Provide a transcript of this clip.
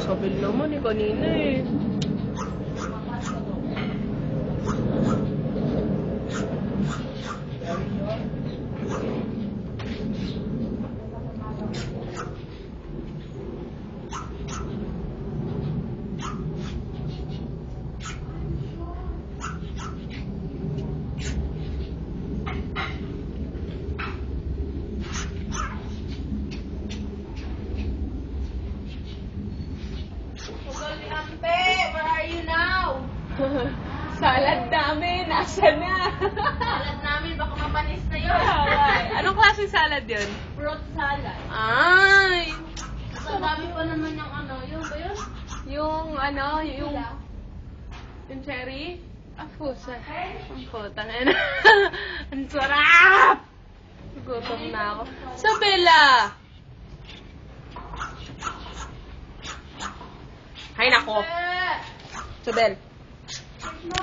Sabi naman eh, kanina eh. Where are you now? Salad namin, nasa na? Salad namin, baka mapanis na yun. Anong klaseng salad yun? Fruit salad. Ay! Ang dami pa naman yung yun ba yun? Yung cherry? Ah, pusa. Ang putang ina. Ang sarap! Gutom na ako. Sabela! Hay nako. Sabel.